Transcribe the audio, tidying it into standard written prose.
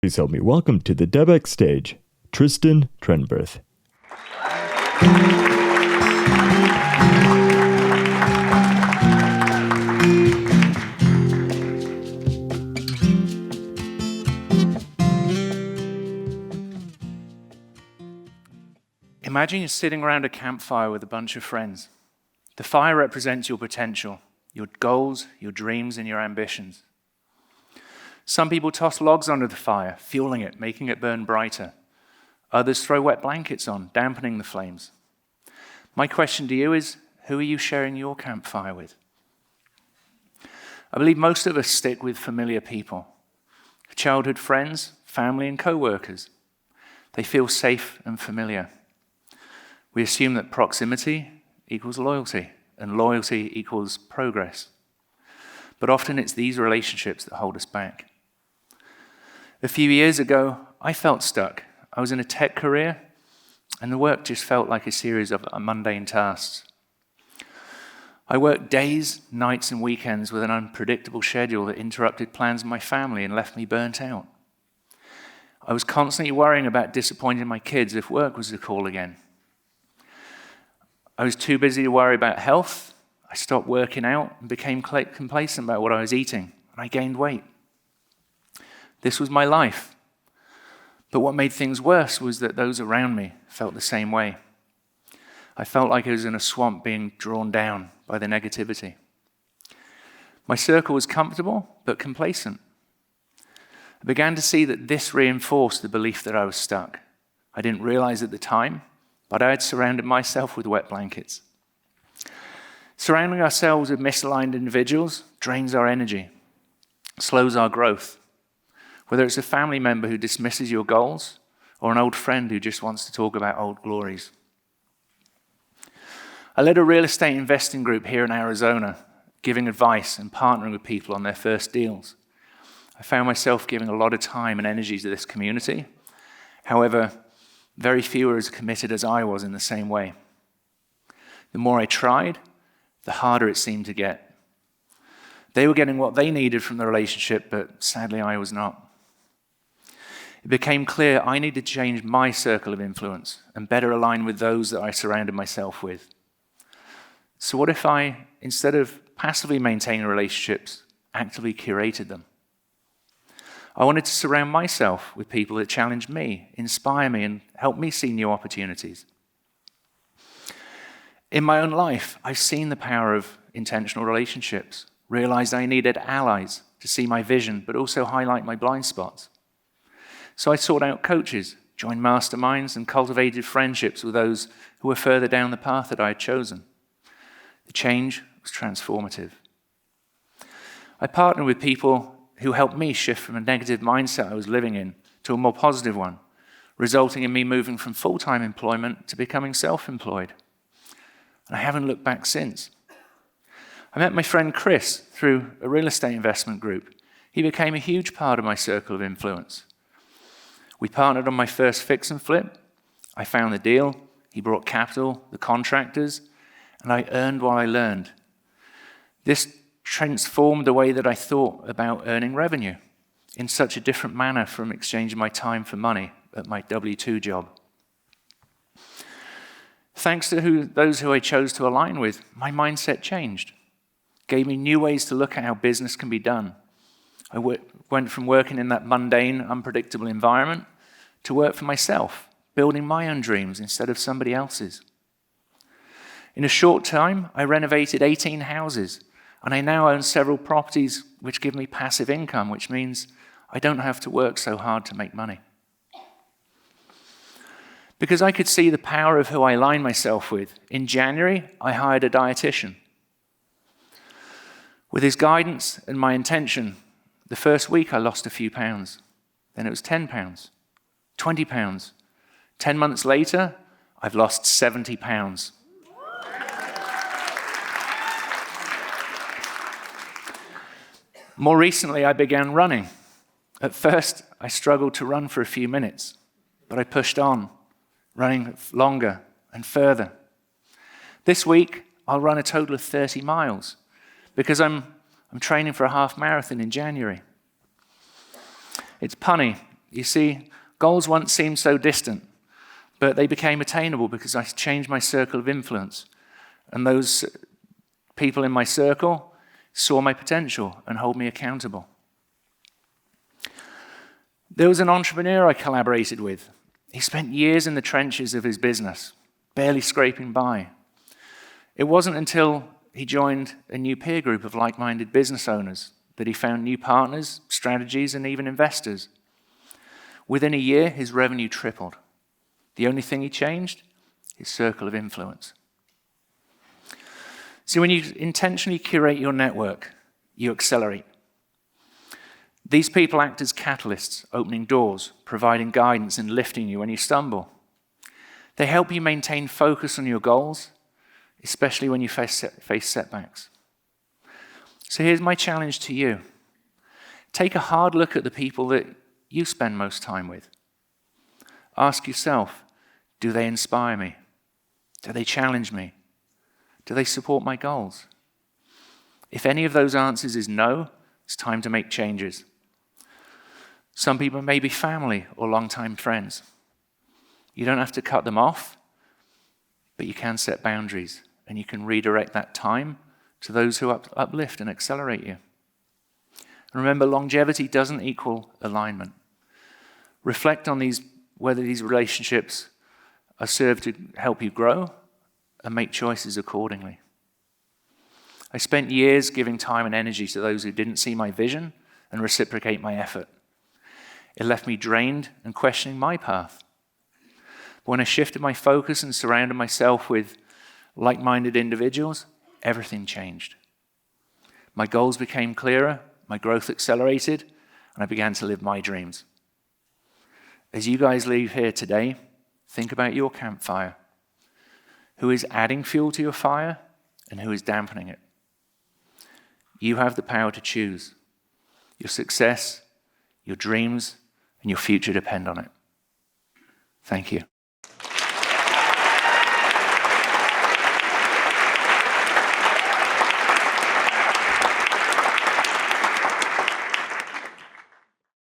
Please help me welcome to the DEBx stage, Trystan Trenberth. Imagine you're sitting around a campfire with a bunch of friends. The fire represents your potential, your goals, your dreams, and your ambitions. Some people toss logs onto the fire, fueling it, making it burn brighter. Others throw wet blankets on, dampening the flames. My question to you is, who are you sharing your campfire with? I believe most of us stick with familiar people. Childhood friends, family, and co-workers. They feel safe and familiar. We assume that proximity equals loyalty, and loyalty equals progress. But often it's these relationships that hold us back. A few years ago, I felt stuck. I was in a tech career, and the work just felt like a series of mundane tasks. I worked days, nights, and weekends with an unpredictable schedule that interrupted plans of my family and left me burnt out. I was constantly worrying about disappointing my kids if work was to call again. I was too busy to worry about health. I stopped working out and became complacent about what I was eating, and I gained weight. This was my life. But what made things worse was that those around me felt the same way. I felt like I was in a swamp being drawn down by the negativity. My circle was comfortable, but complacent. I began to see that this reinforced the belief that I was stuck. I didn't realize at the time, but I had surrounded myself with wet blankets. Surrounding ourselves with misaligned individuals drains our energy, slows our growth. Whether it's a family member who dismisses your goals or an old friend who just wants to talk about old glories. I led a real estate investing group here in Arizona, giving advice and partnering with people on their first deals. I found myself giving a lot of time and energy to this community. However, very few were as committed as I was in the same way. The more I tried, the harder it seemed to get. They were getting what they needed from the relationship, but sadly I was not. It became clear I needed to change my circle of influence and better align with those that I surrounded myself with. So what if I, instead of passively maintaining relationships, actively curated them? I wanted to surround myself with people that challenged me, inspire me, and help me see new opportunities. In my own life, I've seen the power of intentional relationships, realized I needed allies to see my vision, but also highlight my blind spots. So I sought out coaches, joined masterminds, and cultivated friendships with those who were further down the path that I had chosen. The change was transformative. I partnered with people who helped me shift from a negative mindset I was living in to a more positive one, resulting in me moving from full-time employment to becoming self-employed. And I haven't looked back since. I met my friend Chris through a real estate investment group. He became a huge part of my circle of influence. We partnered on my first fix and flip. I found the deal. He brought capital, the contractors, and I earned while I learned. This transformed the way that I thought about earning revenue in such a different manner from exchanging my time for money at my W-2 job. Thanks to those who I chose to align with, my mindset changed, gave me new ways to look at how business can be done. I went from working in that mundane, unpredictable environment to work for myself, building my own dreams instead of somebody else's. In a short time, I renovated 18 houses, and I now own several properties which give me passive income, which means I don't have to work so hard to make money. Because I could see the power of who I align myself with, in January, I hired a dietitian. With his guidance and my intention, the first week I lost a few pounds. Then it was 10 pounds, 20 pounds. 10 months later, I've lost 70 pounds. More recently, I began running. At first, I struggled to run for a few minutes, but I pushed on, running longer and further. This week, I'll run a total of 30 miles because I'm training for a half marathon in January. It's punny, You see, goals once seemed so distant, but they became attainable because I changed my circle of influence. And those people in my circle saw my potential and hold me accountable. There was an entrepreneur I collaborated with. He spent years in the trenches of his business, barely scraping by. It wasn't until he joined a new peer group of like-minded business owners that he found new partners, strategies, and even investors. Within a year, his revenue tripled. The only thing he changed? His circle of influence. See, when you intentionally curate your network, you accelerate. These people act as catalysts, opening doors, providing guidance, and lifting you when you stumble. They help you maintain focus on your goals, especially when you face setbacks. So here's my challenge to you. Take a hard look at the people that you spend most time with. Ask yourself, do they inspire me? Do they challenge me? Do they support my goals? If any of those answers is no, it's time to make changes. Some people may be family or longtime friends. You don't have to cut them off, but you can set boundaries, and you can redirect that time to those who uplift and accelerate you. And remember, longevity doesn't equal alignment. Reflect on whether these relationships are served to help you grow, and make choices accordingly. I spent years giving time and energy to those who didn't see my vision and reciprocate my effort. It left me drained and questioning my path. But when I shifted my focus and surrounded myself with like-minded individuals, everything changed. My goals became clearer, my growth accelerated, and I began to live my dreams. As you guys leave here today, think about your campfire. Who is adding fuel to your fire and who is dampening it? You have the power to choose. Your success, your dreams, and your future depend on it. Thank you.